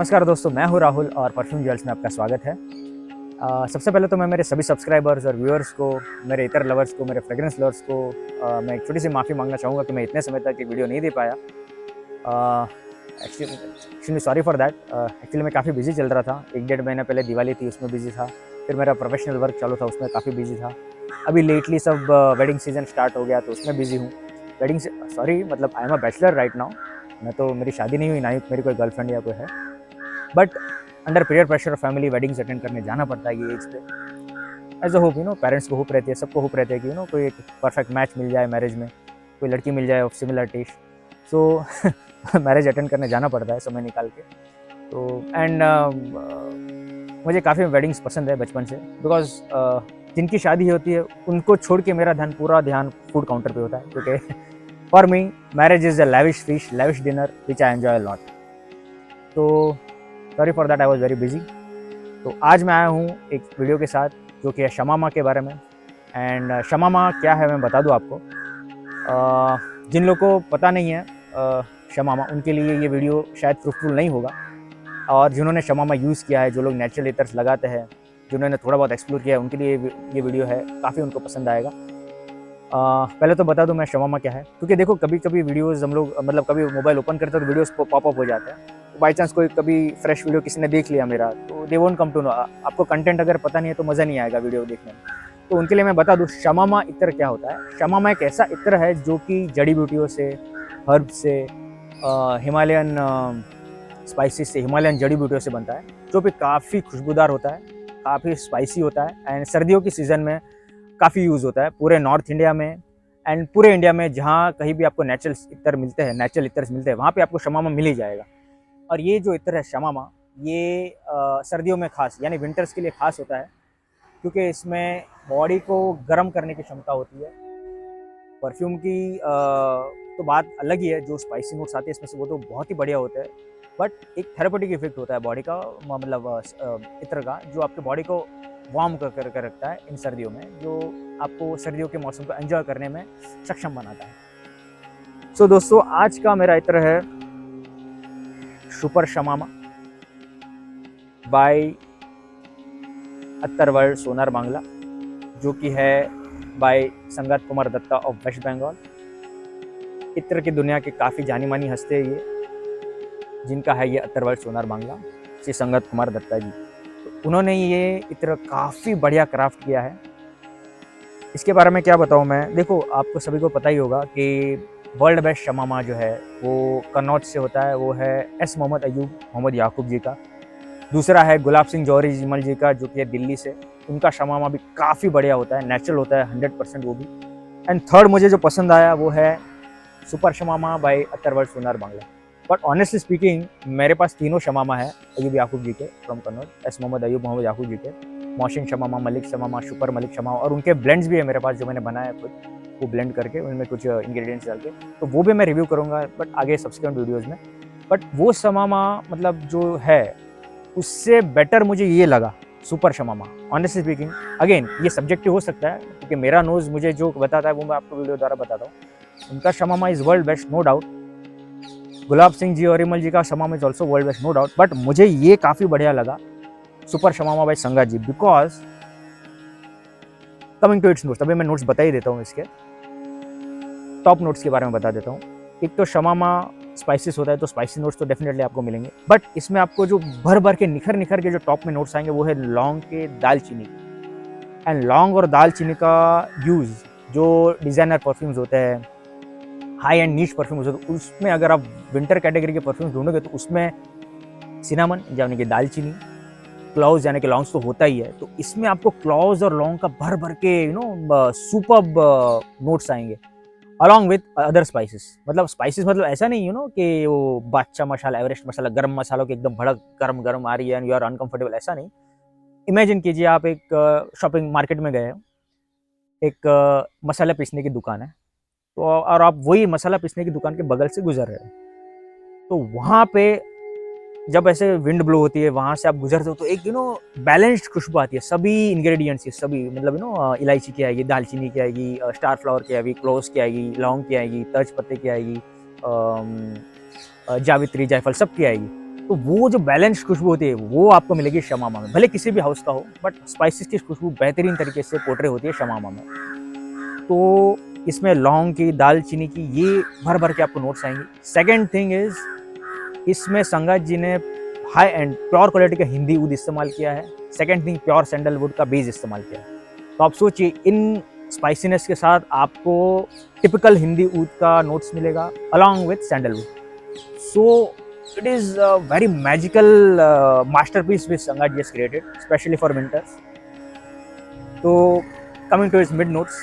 नमस्कार दोस्तों, मैं हूं राहुल और परफ्यूम ज्वेल्स में आपका स्वागत है। सबसे पहले तो मैं मेरे सभी सब्सक्राइबर्स और व्यूअर्स को, मेरे इतर लवर्स को, मेरे फ्रेग्रेंस लवर्स को मैं एक छोटी सी माफ़ी मांगना चाहूँगा कि मैं इतने समय तक एक वीडियो नहीं दे पाया। Actually sorry for that. Actually मैं काफ़ी बिजी चल रहा था। 1-1.5 महीने पहले दिवाली थी, उसमें बिजी था। फिर मेरा प्रोफेशनल वर्क चालू था, उसमें काफ़ी बिजी था। अभी लेटली सब वेडिंग सीजन स्टार्ट हो गया तो उसमें बिजी हूँ। वेडिंग से सॉरी, मतलब I am a bachelor right now. मैं तो, मेरी शादी नहीं हुई, ना ही मेरी कोई गर्लफ्रेंड या कोई है। But under peer pressure of family weddings attend करने जाना पड़ता है ये एज पे। एज अ होप, पेरेंट्स को होप रहती है, सबको होप रहती है कि कोई एक परफेक्ट मैच मिल जाए मैरिज में, कोई लड़की मिल जाए of similar taste. So marriage attend करने जाना पड़ता है समय निकाल के। तो एंड मुझे काफ़ी वेडिंग्स पसंद है बचपन से, बिकॉज जिनकी शादी होती है उनको छोड़ के मेरा पूरा ध्यान फूड काउंटर पे होता है, क्योंकि for me marriage is a lavish feast, lavish dinner which I enjoy a lot. तो sorry for that, I was very busy. तो आज मैं आया हूँ एक वीडियो के साथ जो कि है शमामा के बारे में। एंड शमामा क्या है मैं बता दूँ आपको। जिन लोगों को पता नहीं है शमामा, उनके लिए ये वीडियो शायद फ्रूटफुल नहीं होगा। और जिन्होंने शमामा यूज़ किया है, जो लोग नेचुरल इतर्स लगाते हैं, जिन्होंने थोड़ा बहुत एक्सप्लोर किया है, उनके लिए ये वीडियो है, काफ़ी उनको पसंद आएगा। पहले तो बता दूं मैं शमामा क्या है, क्योंकि देखो कभी कभी वीडियोस हम लोग, मतलब कभी मोबाइल ओपन करते हैं तो वीडियोस पॉपअप हो जाते हैं। बाई चांस कोई कभी फ्रेश वीडियो किसी ने देख लिया मेरा, तो they won't come to know. आपको कंटेंट अगर पता नहीं है तो मज़ा नहीं आएगा वीडियो देखने में। तो उनके लिए मैं बता दूं शमामा इत्र क्या होता है। शमामा एक ऐसा इत्र है जो कि जड़ी बूटियों से, हर्ब से, हिमालयन स्पाइसेस से, हिमालयन जड़ी बूटियों से बनता है, जो कि काफ़ी खुशबूदार होता है, काफ़ी स्पाइसी होता है। एंड सर्दियों की सीज़न में काफ़ी यूज़ होता है पूरे नॉर्थ इंडिया में। एंड पूरे इंडिया में जहाँ कहीं भी आपको नेचुरल इत्र मिलते हैं, नेचुरल इत्र मिलते हैं, वहाँ पे आपको शमामा मिल ही जाएगा। और ये जो इत्र है शमामा, ये सर्दियों में खास, यानी विंटर्स के लिए खास होता है, क्योंकि इसमें बॉडी को गर्म करने की क्षमता होती है। परफ्यूम की तो बात अलग ही है, जो स्पाइसी नोट्स आते हैं इसमें से वो तो बहुत ही बढ़िया होते हैं। बट एक थेरेपेटिक इफेक्ट होता है बॉडी का, मतलब इत्र का, जो आपके बॉडी को वार्म कर रखता है इन सर्दियों में, जो आपको सर्दियों के मौसम को एंजॉय करने में सक्षम बनाता है। सो दोस्तों, आज का मेरा इत्र है सुपर शमामा बाय अत्तरवर्ल्ड सोनार बांग्ला, जो कि है बाय संगत कुमार दत्ता ऑफ वेस्ट बंगाल। इत्र की दुनिया के काफ़ी जानी मानी हस्ती है ये, जिनका है ये अत्तरवर्ल्ड सोनार बांग्ला, श्री संगत कुमार दत्ता जी। तो उन्होंने ये इत्र काफ़ी बढ़िया क्राफ्ट किया है। इसके बारे में क्या बताऊँ मैं। देखो, आपको सभी को पता ही होगा कि वर्ल्ड बेस्ट शमामा जो है वो कन्नौज से होता है, वो है एस मोहम्मद अयूब मोहम्मद याकूब जी का। दूसरा है गुलाब सिंह जौहरी जिमल जी का, जो कि है दिल्ली से। उनका शमामा भी काफ़ी बढ़िया होता है, नेचुरल होता है 100% वो भी। एंड थर्ड मुझे जो पसंद आया वो है super Shamama by Attarworld Sonar Bangla. But honestly speaking, मेरे पास तीनों शमामा है अयूब याकूब जी के फ्रॉम कन्नौज, एस मोहम्मद अयूब मोहम्मद याकूब जी के, मौशिन शमामा, मलिक शमामा, सुपर मलिक शमामा, और उनके ब्लेंड्स भी है मेरे पास जो मैंने बनाया खुद, वो ब्लेंड करके उनमें कुछ इंग्रेडिएंट्स डाल के, तो वो भी मैं रिव्यू करूँगा बट आगे सब्सिक्वेंट वीडियोज़ में। बट वो शमामा मतलब जो है उससे बेटर मुझे ये लगा सुपर शमामा। ऑनेस्टली स्पीकिंग, अगेन ये सब्जेक्टिव हो सकता है, क्योंकि मेरा नोज़ मुझे जो बताता है वो मैं आपको वीडियो द्वारा बताता हूँ। उनका Shamama is world best, no doubt. Gulab Singh ji और इमल जी का Shamama is also world best, no doubt. But मुझे ये काफ़ी बढ़िया लगा super Shamama by Sanga ji, because coming to its notes. अभी मैं नोट्स बता ही देता हूँ, इसके टॉप नोट्स के बारे में बता देता हूँ। एक तो शमामा स्पाइसेस होता है, तो स्पाइसी नोट्स तो डेफिनेटली आपको मिलेंगे, बट इसमें आपको जो भर भर के निखर के जो टॉप में नोट्स आएंगे वो है लौंग के, दालचीनी। एंड लौंग और दालचीनी का यूज़ जो डिज़ाइनर परफ्यूम्स होते हैं, हाई एंड नीच परफ्यूम्स होते हैं, उसमें अगर आप विंटर कैटेगरी के परफ्यूम्स ढूंढोगे तो उसमें सिनामन यानी कि दालचीनी, क्लॉव्स यानी कि लौंग्स तो होता ही है, तो इसमें आपको क्लॉव्स और लौंग का भर भर के सुपर्ब नोट्स आएंगे अलॉन्ग विथ अदर स्पाइसेस। मतलब स्पाइसेस मतलब ऐसा नहीं कि वो बादशाह मसाला, एवरेस्ट मसाला, गरम मसालों की एकदम भड़क गरम गरम आ रही है एंड यू आर अनकंफर्टेबल, ऐसा नहीं। इमेजिन कीजिए आप एक शॉपिंग मार्केट में गए हो, एक मसाला पीसने की दुकान है, तो और आप वही मसाला पीसने की दुकान के बगल से गुजर रहे हो, तो वहाँ पे जब ऐसे विंड ब्लो होती है, वहाँ से आप गुजरते हो तो एक बैलेंस्ड खुशबू आती है। सभी इंग्रेडिएंट्स की, सभी मतलब इलायची की आएगी, दालचीनी की आएगी, स्टार फ्लावर की आएगी, क्लोव्स की आएगी, लौंग की आएगी, तेज पत्ते की आएगी, जावित्री, जायफल सब की आएगी। तो वो जो बैलेंस खुशबू होती है वो आपको मिलेगी शमामा में, भले किसी भी हाउस का हो, बट स्पाइसेस की खुशबू बेहतरीन तरीके से पोर्ट्रे होती है शमामा में। तो इसमें लौंग की, दालचीनी की, ये भर भर के आपको नोट्स आएंगे। सेकेंड थिंग इज, इसमें संगात जी ने हाई एंड प्योर क्वालिटी का हिंदी ऊद इस्तेमाल किया है। सेकेंड थिंग, प्योर सैंडलवुड का बेस इस्तेमाल किया है। तो आप सोचिए, इन स्पाइसीनेस के साथ आपको टिपिकल हिंदी ऊद का नोट्स मिलेगा along with sandalwood. So it is a very magical masterpiece which Sangat ji has created specially for winters. तो coming to its mid notes,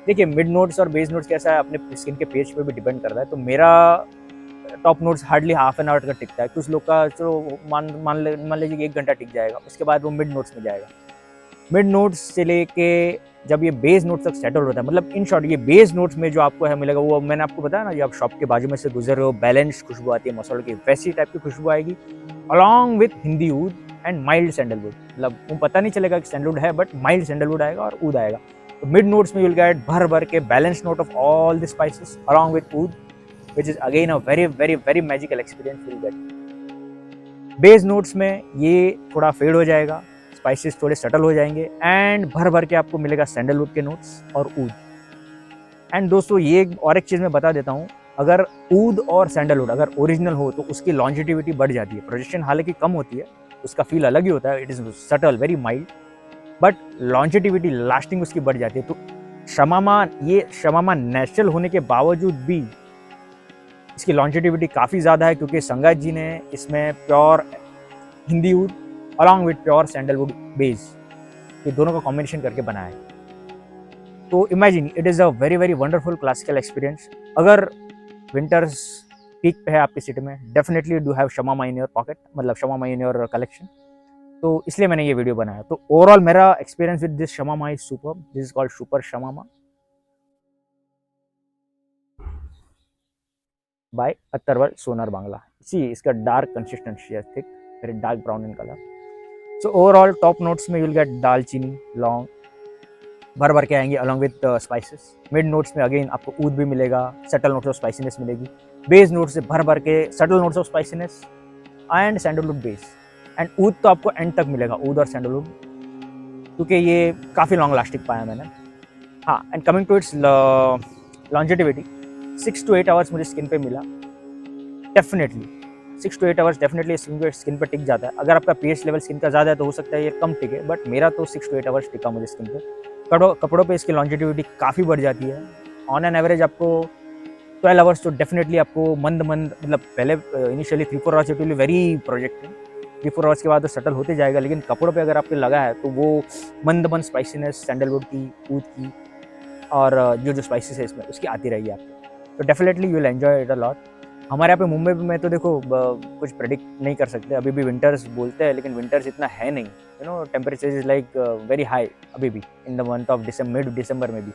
देखिए मिड नोट्स और बेस नोट्स कैसा है अपने स्किन के पेज पे भी डिपेंड करता है। तो मेरा top notes hardly half an hour का टिकता है, कुछ लोग का चलो मान लीजिए कि 1 घंटा टिक जाएगा, उसके बाद वो मिड नोट्स में जाएगा। मिड नोट्स से लेके जब ये बेस नोट्स तक सेटल होता है, मतलब इन शॉर्ट ये बेस नोट्स में जो आपको है मिलेगा, वो मैंने आपको बताया ना, ये आप शॉप के बाजू में से गुजर रहे हो, बैलेंस खुशबू आती है मसालों की, वैसी टाइप की खुशबू आएगी अलॉन्ग विथ हिंदी ऊद एंड माइल्ड सैंडलवुड। मतलब वो पता नहीं चलेगा कि सैंडलवुड है, बट माइल्ड सैंडलवुड आएगा और ऊद आएगा। तो मिड नोट्स में यू विल गेट भर भर के balance note of all the spices along with ऊद, which is again a very very very magical experience you'll get। Base notes में ये थोड़ा फेड हो जाएगा, स्पाइसेस थोड़े सटल हो जाएंगे एंड भर भर के आपको मिलेगा सैंडलवुड के नोट्स और ऊद। एंड दोस्तों ये और एक चीज़ मैं बता देता हूँ, अगर ऊद और सैंडलवुड अगर ओरिजिनल हो तो उसकी लॉन्जिटिविटी बढ़ जाती है। प्रोजेक्शन हालांकि कम होती है, उसका फील अलग ही होता है, it is subtle very mild, but longevity lasting उसकी बढ़ जाती है। तो शमामा नेचुरल होने के बावजूद भी इसकी लॉन्जिटिविटी काफ़ी ज़्यादा है, क्योंकि संगात जी ने इसमें प्योर हिंदी ऊद along with pure sandalwood base, ये दोनों का कॉम्बिनेशन करके बनाया है। तो imagine it is a very very wonderful classical experience. अगर विंटर्स पीक पे है आपकी सिटी में, definitely do have Shamama in your pocket, मतलब शमामा इन योर कलेक्शन। तो इसलिए मैंने ये वीडियो बनाया। तो ओवरऑल मेरा experience with this Shamama is super, this is called super Shamama by Attarworld Sonar Bangla. See इसका डार्क कंसिस्टेंसी है, thick, very dark brown in colour. So overall top notes में यू विल गेट दालचीनी, लौंग भर भर के आएंगे along with spices. Mid notes में अगेन आपको ऊद भी मिलेगा, सटल नोट्स ऑफ स्पाइसीनेस मिलेगी। बेस नोट्स से भर भर के subtle notes of spiciness and sandalwood base. And ऊद तो आपको एंड तक मिलेगा, ऊद और सैंडलवुड, क्योंकि ये काफ़ी लॉन्ग लास्टिंग पाया मैंने। हाँ, and coming to its longevity, 6 to 8 hours मुझे स्किन पे मिला definitely. 6 to 8 hours definitely skin पे टिक जाता है। अगर आपका पीएच लेवल स्किन का ज़्यादा है तो हो सकता है ये कम टिके, बट मेरा तो 6 to 8 आवर्स टिका मुझे स्किन पे। कपड़ों पे इसकी लॉन्जिटिविटी काफ़ी बढ़ जाती है। ऑन एन एवरेज आपको 12 आवर्स तो डेफिनेटली आपको मंद मतलब पहले initially 3-4 hours it will be very projective, 3-4 hours के बाद तो सटल होते जाएगा, लेकिन कपड़ों पे अगर आपके लगा है तो वो मंद स्पाइसीनेस सैंडलवुड की, ऊद की और जो स्पाइसेस है इसमें उसकी आती रहेगी आपको। तो definitely you will enjoy it a lot. हमारे यहाँ पे मुंबई में तो देखो कुछ प्रेडिक्ट नहीं कर सकते, अभी भी विंटर्स बोलते हैं, लेकिन विंटर्स इतना है नहीं, you know, temperature is like very high अभी भी in the month of mid December में भी।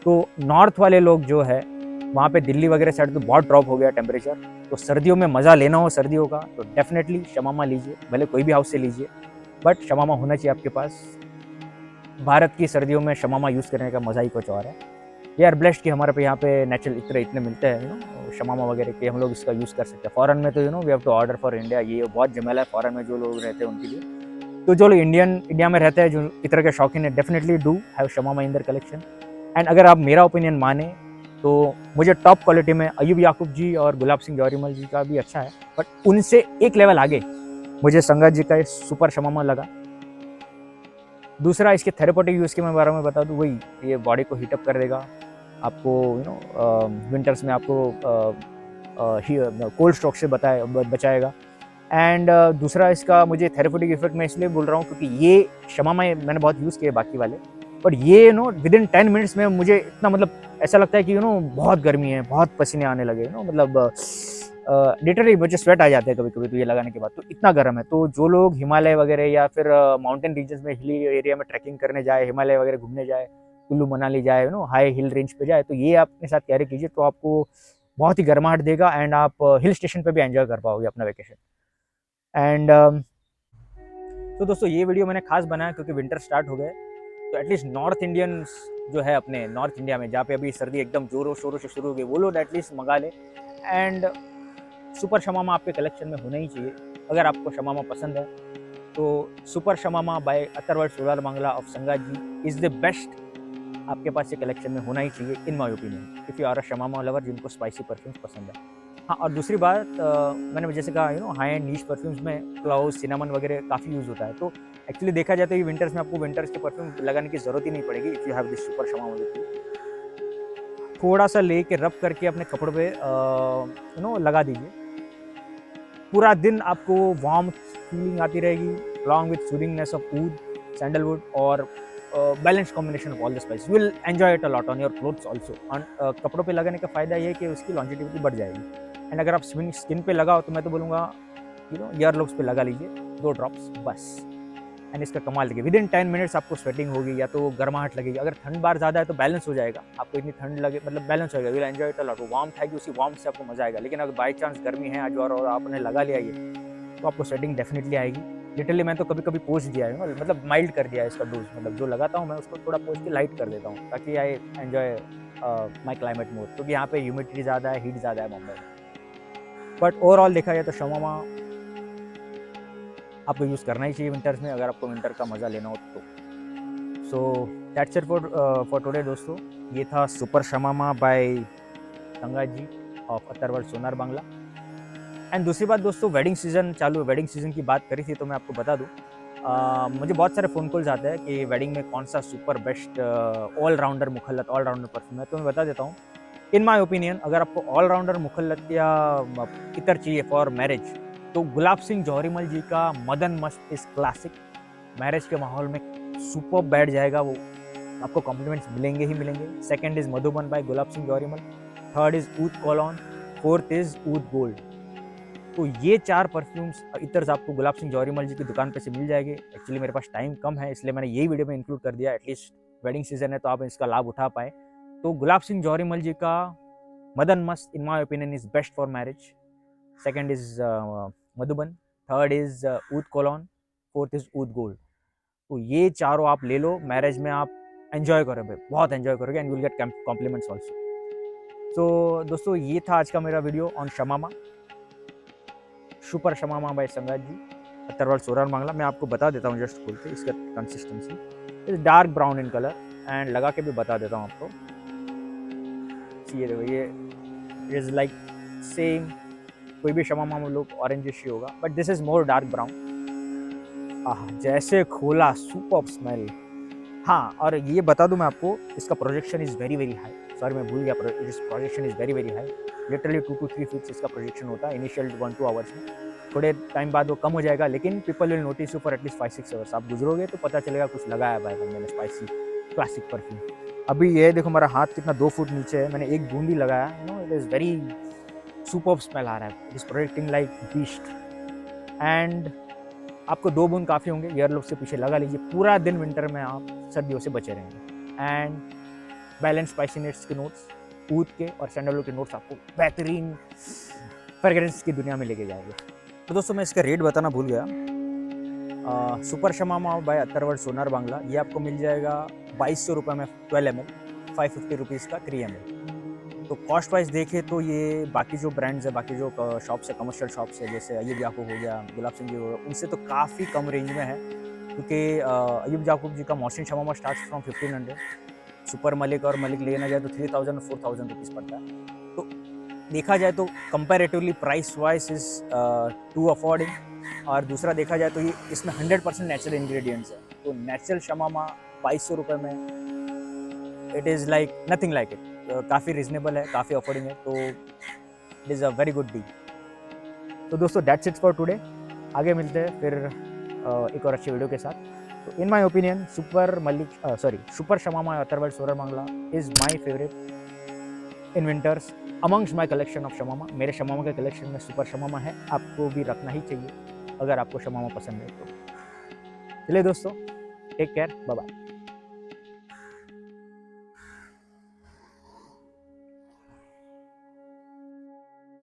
तो नॉर्थ वाले लोग जो है वहाँ पे दिल्ली वगैरह साइड तो बहुत ड्रॉप हो गया टेम्परेचर। तो सर्दियों में मज़ा लेना हो सर्दियों का तो डेफिनेटली शमामा लीजिए, भले कोई भी हाउस से लीजिए, बट शमामा होना चाहिए आपके पास। भारत की सर्दियों में शमामा यूज़ करने का मज़ा ही कुछ और है। वी आर ब्लेस्ड कि हमारे पे यहाँ पे नेचुरल इतने मिलते हैं, यू नो, शमामा वगैरह के हम लोग इसका यूज़ कर सकते हैं। फॉरेन में तो you know we have to order for India, ये बहुत झमेला है फॉरेन में जो लोग रहते हैं उनके लिए। तो जो लोग इंडिया में रहते हैं, जो इतर के शौकीन है, definitely do have Shamama in their collection. And अगर आप मेरा ओपिनियन माने तो मुझे टॉप क्वालिटी में अयूब याकूब जी और गुलाब सिंह जौहरीमल जी का भी अच्छा है, बट उनसे एक लेवल आगे मुझे संगात जी का सुपर शमामा लगा। दूसरा इसके थेरेपेटिक यूज़ के मैं बारे में बता दूँ, वही ये बॉडी को हीटअप कर देगा आपको, यू नो, विंटर्स में आपको कोल्ड स्ट्रोक से बचाएगा। एंड दूसरा इसका मुझे थेरेपेटिक इफेक्ट मैं इसलिए बोल रहा हूँ क्योंकि ये शमामा मैंने बहुत यूज़ किए बाकी वाले, बट ये नो विद इन 10 मिनट्स में मुझे इतना मतलब ऐसा लगता है कि यू नो बहुत गर्मी है, बहुत पसीने आने लगे, यू नो, मतलब लिटरली मुझे स्वेट आ जाते हैं कभी कभी तो ये लगाने के बाद, तो इतना गर्म है। तो जो लोग हिमालय वगैरह या फिर माउंटेन रीजन्स में, हिली एरिया में ट्रैकिंग करने जाए, हिमालय वगैरह घूमने जाए, कुल्लू मनाली जाए, you know, high hill range पे जाए, तो ये आप अपने साथ कैरी कीजिए, तो आपको बहुत ही गर्माहट देगा एंड आप हिल स्टेशन पे भी एंजॉय कर पाओगे अपना वेकेशन। एंड तो दोस्तों ये वीडियो मैंने खास बनाया क्योंकि विंटर स्टार्ट हो गए, तो एटलीस्ट नॉर्थ इंडियंस जो है अपने नॉर्थ इंडिया में, जहाँ पे अभी सर्दी एकदम जोरों शोरों से शुरू हो गई, वो लोग एटलीस्ट मंगा ले। एंड सुपर शमामा आपके कलेक्शन में होना ही चाहिए। अगर आपको शमामा पसंद है तो super Shamama by Attarworld Sonar Bangla of Sangaji is the best. आपके पास ये कलेक्शन में होना ही चाहिए in my opinion, if you are a Shamama lover जिनको स्पाइसी परफ्यूम्स पसंद है। हाँ, और दूसरी बात मैंने जैसे कहा हाई एंड नीश परफ्यूम्स में क्लाउज, सिनेमन वगैरह काफ़ी यूज़ होता है। तो एक्चुअली देखा जाए तो ये विंटर्स में आपको विंटर्स के परफ्यूम लगाने की ज़रूरत ही नहीं पड़ेगी if you have this super Shamama with you. थोड़ा सा लेके रब करके अपने कपड़ों पे लगा दीजिए। पूरा दिन आपको वार्म फीलिंग आती रहेगी along with soothingness of oud, sandalwood और balance combination of all the spice. You will enjoy it a lot on your clothes also. कपड़ों पे लगाने का फ़ायदा ये है कि उसकी लॉन्जिटिविटी बढ़ जाएगी। एंड अगर आप स्किन पे लगाओ तो मैं तो बोलूँगा ईयर लुक्स पे लगा लीजिए 2 ड्रॉप्स बस। एंड इसका कमाल देखिए विद इन 10 मिनट्स आपको स्वेटिंग होगी या तो गर्माहट लगेगी। अगर ठंड बार ज़्यादा है तो बैलेंस हो जाएगा, आपको इतनी ठंड लगे मतलब बैलेंस हो जाएगा, will enjoy it a lot. Warmth आएगी, उसी वार्मथ से आपको मजा आएगा। लेकिन अगर बाई चांस गर्मी है आज और आपने लगा लिया ये तो आपको स्वेटिंग डेफिनेटली आएगी। लिटरली मैं तो कभी कभी पोंछ दिया है मतलब माइल्ड कर दिया है इसका डोज। मतलब जो लगाता हूँ मैं उसको थोड़ा पोंछ के लाइट कर देता हूँ ताकि आई एंजॉय माई क्लाइमेट मोर, क्योंकि यहाँ पे ह्यूमिडिटी ज़्यादा है, हीट ज़्यादा है बॉम्बे में। बट ओवरऑल देखा जाए तो शमामा आपको यूज़ करना ही चाहिए विंटर्स में अगर आपको विंटर का मज़ा लेना हो तो। So that's it for today दोस्तों। ये था super Shamama by Sangaji of Attarworld Sonar Bangla. And दूसरी बात दोस्तों, वेडिंग सीजन चालू है। वेडिंग सीजन की बात करी थी तो मैं आपको बता दूं, मुझे बहुत सारे फ़ोन कॉल्स आते हैं कि वेडिंग में कौन सा सुपर बेस्ट ऑलराउंडर मुखल्लत ऑलराउंडर परफ्यूम है। तो मैं बता देता हूँ इन माय ओपिनियन, अगर आपको ऑलराउंडर मुखल्लत या इतर चाहिए फॉर मैरिज तो गुलाब सिंह जौहरीमल जी का मदन मस्त इस क्लासिक मैरिज के माहौल में सुपर बैठ जाएगा। वो आपको कॉम्प्लीमेंट्स मिलेंगे ही मिलेंगे। Second is Madhuban by Gulab Singh Jauharimal, third is ऊद कॉलोन, फोर्थ इज ऊद गोल्ड। तो ये 4 परफ्यूम्स इतर्स आपको गुलाब सिंह जौहरीमल जी की दुकान पे से मिल जाएंगे। एक्चुअली मेरे पास टाइम कम है इसलिए मैंने यही वीडियो में इंक्लूड कर दिया, एटलीस्ट वेडिंग सीजन है तो आप इसका लाभ उठा पाए। तो गुलाब सिंह जौहरीमल जी का Madan Mast in my opinion is best for marriage, second is Madhuban, third is ऊद कॉलोन, फोर्थ इज ऊद गोल्ड। तो ये चारों आप ले लो, मैरिज में आप एंजॉय करोगे, बहुत एंजॉय करोगे and you will get compliments also. तो दोस्तों ये था आज का मेरा video on Shamama, super Shamama by संगात जी अथर्वल्ड सोनार बांग्ला। मैं आपको बता देता हूँ जस्ट खोल के इसका consistency is dark brown in colour and लगा के भी बता देता हूँ आपको। ये देखो ये इज लाइक सेम, कोई भी शमामा में लोग ऑरेंजिश ही होगा but this is more dark brown. जैसे खोला सुपर स्मेल। हाँ, और ये बता दूं मैं आपको, इसका projection is very very high. Sorry मैं भूल गया, projection is very very high. Literally 2 to 3 feet इसका प्रोजेक्शन होता है इनिशियल 1-2 आवर्स में। थोड़े टाइम बाद वो कम हो जाएगा लेकिन people will notice you for at least 5-6 hours. आप गुजरोगे तो पता चलेगा कुछ लगाया भाई मैंने स्पाइसी क्लासिक परफ्यूम। अभी ये देखो मेरा हाथ कितना 2 फुट नीचे है, मैंने एक बूंदी लगाया, it is very superb smell आ रहा है, it is projecting like beast. And आपको 2 बूंद काफ़ी होंगे, ईयरलुक से पीछे लगा लीजिए, पूरा दिन विंटर में आप सर्दियों से बचे रहेंगे। एंड बैलेंस स्पाइसीनेस के नोट्स, ऊद के और सैंडलवुड के नोट्स आपको बेहतरीन फ्रेग्रेंस की दुनिया में लेके जाएंगे। तो दोस्तों मैं इसका रेट बताना भूल गया। सुपर शमामा बाय अथर्वल्ड सोनार बांग्ला ये आपको मिल जाएगा 2200 रुपये में 12 ml, 550 रुपीज़ का 3 ml। तो कॉस्ट वाइज देखें तो ये बाकी जो ब्रांड्स है, बाकी जो शॉप्स है, कमर्शियल शॉप्स है, जैसे अय्यूब याकूब हो गया, गुलाब सिंह जी हो गया, उनसे तो काफ़ी कम रेंज में है। क्योंकि अय्यूब याकूब जी का morning Shamama start from 1500, super Malik और मलिक लेना जाए तो 3000 और 4000 रुपीज़ पड़ता है। तो देखा जाए तो comparatively price wise is too affording. और दूसरा देखा जाए तो ये इसमें 100% नेचुरल इंग्रेडिएंट्स है। तो नेचुरल शमामा 2200 रुपये में it is like nothing like it. काफ़ी रिजनेबल है, काफ़ी अफोर्डिंग है, तो it is a very good deal. तो दोस्तों दैट्स इट फॉर टुडे। आगे मिलते हैं फिर एक और अच्छे वीडियो के साथ। तो in my opinion super Shamama Attarworld Sonar Bangla is my favourite in winters amongst my collection of Shamama. मेरे शमामा के कलेक्शन में सुपर शमामा है, आपको भी रखना ही चाहिए अगर आपको शमामा पसंद है तो। चलिए दोस्तों, टेक केयर, बाय बाय।